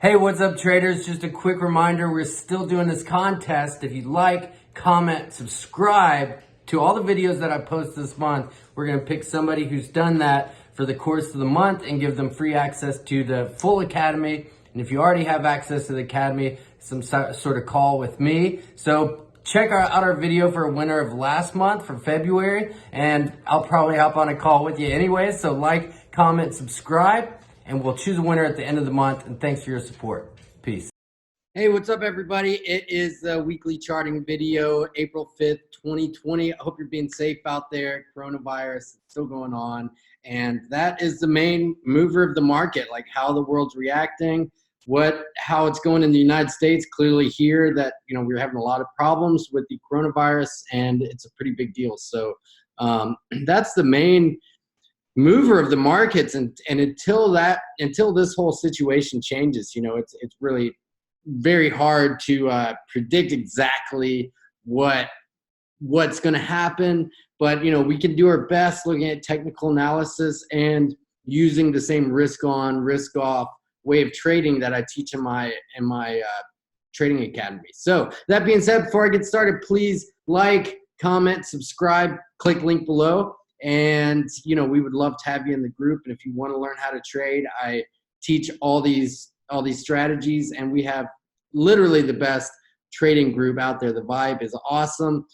Hey, what's up, traders? Just a quick reminder, we're still doing this contest. If you'd like, comment, subscribe to all the videos that I post this month. We're going to pick somebody who's done that for the course of the month and give them free access to the full academy. And if you already have access to the academy, some sort of call with me. So check out our video for a winner of last month for February, and I'll probably hop on a call with you anyway. So like, comment, subscribe, and we'll choose a winner at the end of the month. And thanks for your support. Peace. Hey, what's up, everybody? It is the weekly charting video, April 5th, 2020. I hope you're being safe out there. Coronavirus is still going on. And that is the main mover of the market, like how the world's reacting, how it's going in the United States. Clearly here that, we're having a lot of problems with the coronavirus, and it's a pretty big deal. So that's the main mover of the markets, and until this whole situation changes, it's really very hard to predict exactly what's going to happen. But we can do our best looking at technical analysis and using the same risk on, risk off way of trading that I teach in my trading academy. So that being said, before I get started, please like, comment, subscribe, click link below. And, we would love to have you in the group. And if you want to learn how to trade, I teach all these strategies, and we have literally the best trading group out there. The vibe is awesome.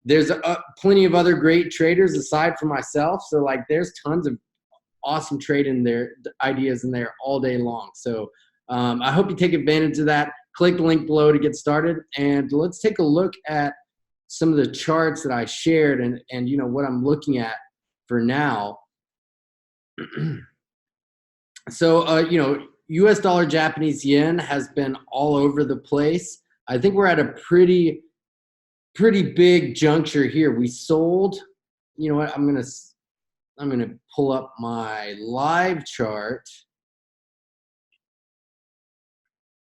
There's plenty of other great traders aside from myself. So there's tons of awesome trading ideas in there all day long. So I hope you take advantage of that. Click the link below to get started. And let's take a look at some of the charts that I shared and what I'm looking at for now. So, US dollar, Japanese yen has been all over the place. I think we're at a pretty big juncture here. We sold, you know what, I'm going to pull up my live chart.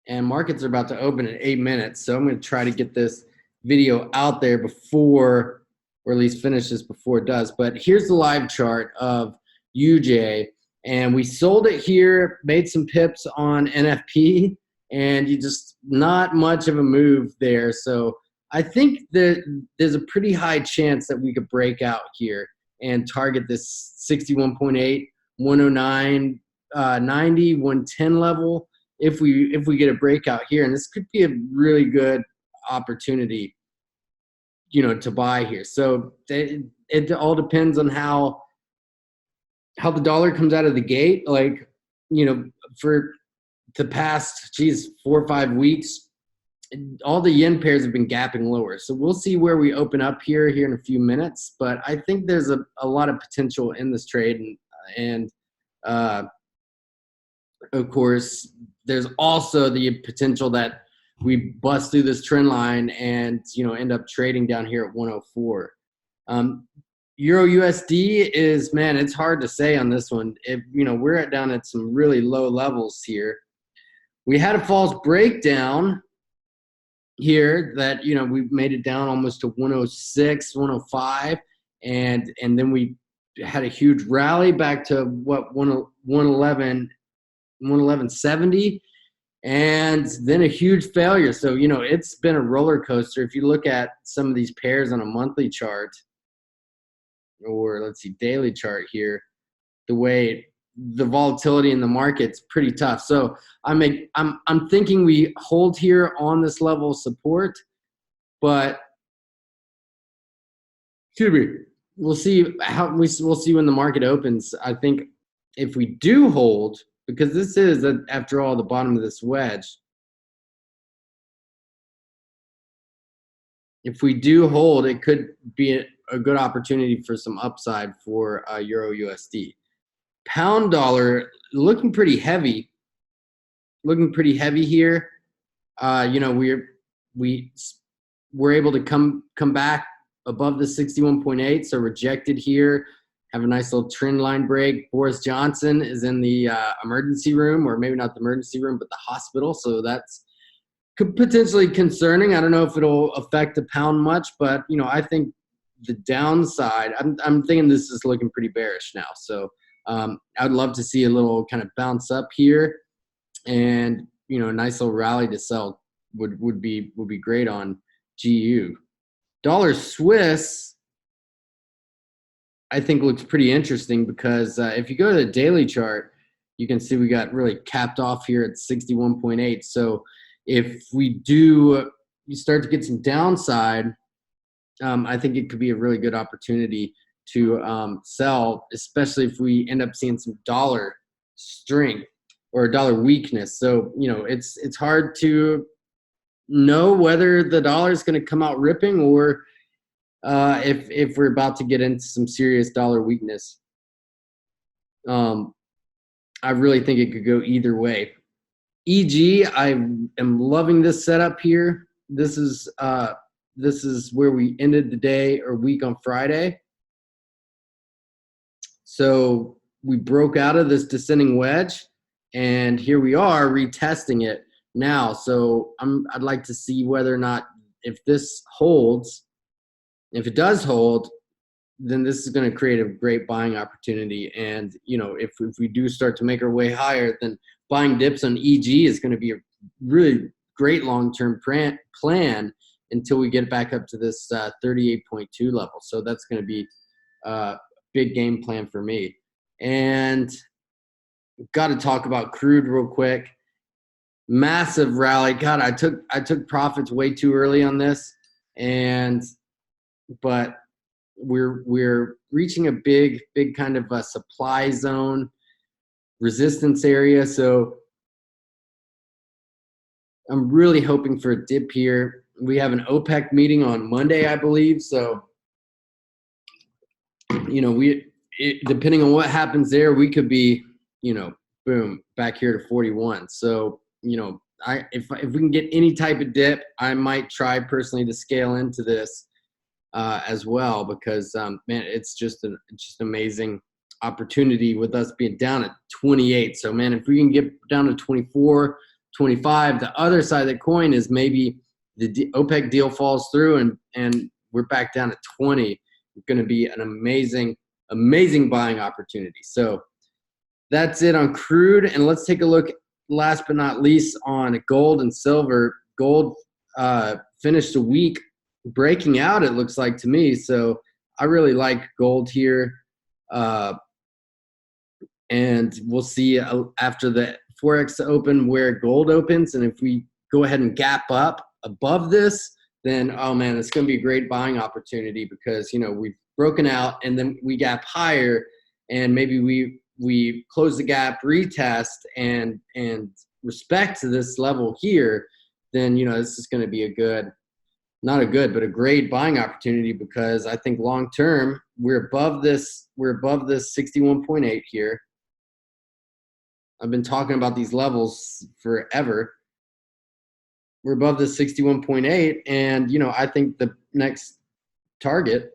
And markets are about to open in 8 minutes. So I'm going to try to get this video out there before, or at least finish this before it does. But here's the live chart of UJ, and we sold it here, made some pips on NFP, and you just not much of a move there. So I think that there's a pretty high chance that we could break out here and target this 61.8, 109, 90, 110 level if we get a breakout here. And this could be a really good opportunity to buy here. So it all depends on how the dollar comes out of the gate. For the past 4 or 5 weeks, all the yen pairs have been gapping lower. So we'll see where we open up here in a few minutes. But I think there's a lot of potential in this trade, and of course there's also the potential that we bust through this trend line and end up trading down here at 104. EURUSD is, man, it's hard to say on this one. We're down at some really low levels here. We had a false breakdown here that we made it down almost to 106, 105, and then we had a huge rally back to 111.70. And then a huge failure. So, it's been a roller coaster. If you look at some of these pairs on a monthly chart, or let's see, daily chart here, the volatility in the market's pretty tough. So I'm thinking we hold here on this level of support, but we'll see we'll see when the market opens. I think if we do hold, because this is, after all, the bottom of this wedge. If we do hold, it could be a good opportunity for some upside for EURUSD. Pound dollar looking pretty heavy. Here. We're able to come back above the 61.8, so rejected here. Have a nice little trend line break. Boris Johnson is in the emergency room, or maybe not the emergency room, but the hospital. So that's potentially concerning. I don't know if it'll affect the pound much, but I think the downside, I'm thinking this is looking pretty bearish now. So I'd love to see a little kind of bounce up here and you know, a nice little rally to sell would be great on GU. Dollar Swiss, I think looks pretty interesting because if you go to the daily chart, you can see we got really capped off here at 61.8. So if we do, you start to get some downside, I think it could be a really good opportunity to sell, especially if we end up seeing some dollar strength or dollar weakness. So, you know, it's hard to know whether the dollar is going to come out ripping or if we're about to get into some serious dollar weakness. I really think it could go either way. EG, I am loving this setup here. This is where we ended the day or week on Friday. So we broke out of this descending wedge, and here we are retesting it now. So I'd like to see whether or not, if this holds, if it does hold, then this is going to create a great buying opportunity. And, you know, if we do start to make our way higher, then buying dips on EG is going to be a really great long-term plan until we get back up to this 38.2 level. So that's going to be a big game plan for me. And got to talk about crude real quick. Massive rally. God, I took profits way too early on this, but we're reaching a big kind of a supply zone resistance area. So I'm really hoping for a dip here. We have an OPEC meeting on Monday, I believe. So, you know, depending on what happens there, we could be, you know, boom, back here to 41. So, you know, if we can get any type of dip, I might try personally to scale into this as well, because man, it's just an amazing opportunity with us being down at 28. So man, if we can get down to 24, 25, the other side of the coin is maybe the OPEC deal falls through and we're back down at 20. It's going to be an amazing buying opportunity. So that's it on crude. And let's take a look, last but not least, on gold and silver. Gold finished a week breaking out, it looks like to me. So I really like gold here. And we'll see after the Forex open where gold opens. And if we go ahead and gap up above this, then, oh man, it's going to be a great buying opportunity because, you know, we've broken out and then we gap higher and maybe we close the gap, retest and respect to this level here, then, you know, this is going to be a great buying opportunity because I think long term we're above this 61.8 here. I've been talking about these levels forever. We're above this 61.8, and you know, I think the next target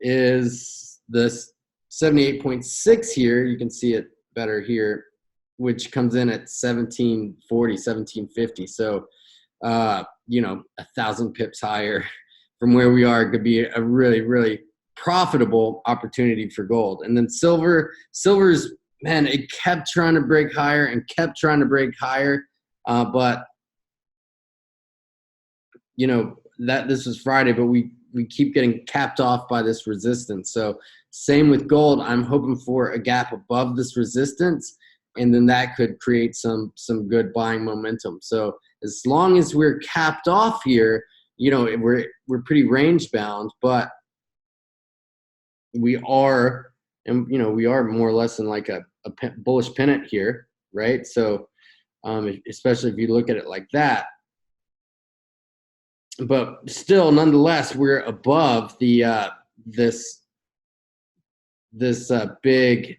is this 78.6 here. You can see it better here, which comes in at 1740, 1750. So you know, 1,000 pips higher from where we are could be a really profitable opportunity for gold. And then silver's, man, it kept trying to break higher and kept trying to break higher, but you know, that this was Friday, but we keep getting capped off by this resistance. So same with gold. I'm hoping for a gap above this resistance, and then that could create some good buying momentum. So as long as we're capped off here, you know, we're pretty range bound, but we are, and you know, we are more or less in like a bullish pennant here, right? So especially if you look at it like that. But still, nonetheless, we're above the this big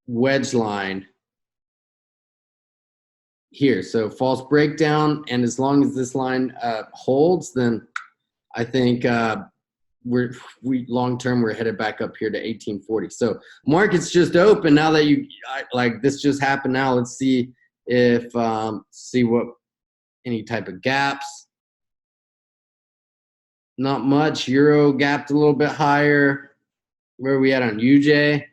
wedge line here. So false breakdown, and as long as this line holds, then I think we long term we're headed back up here to 1840. So market's just open now that like this just happened. Now let's see if see what any type of gaps. Not much. Euro gapped a little bit higher. Where are we at on UJ?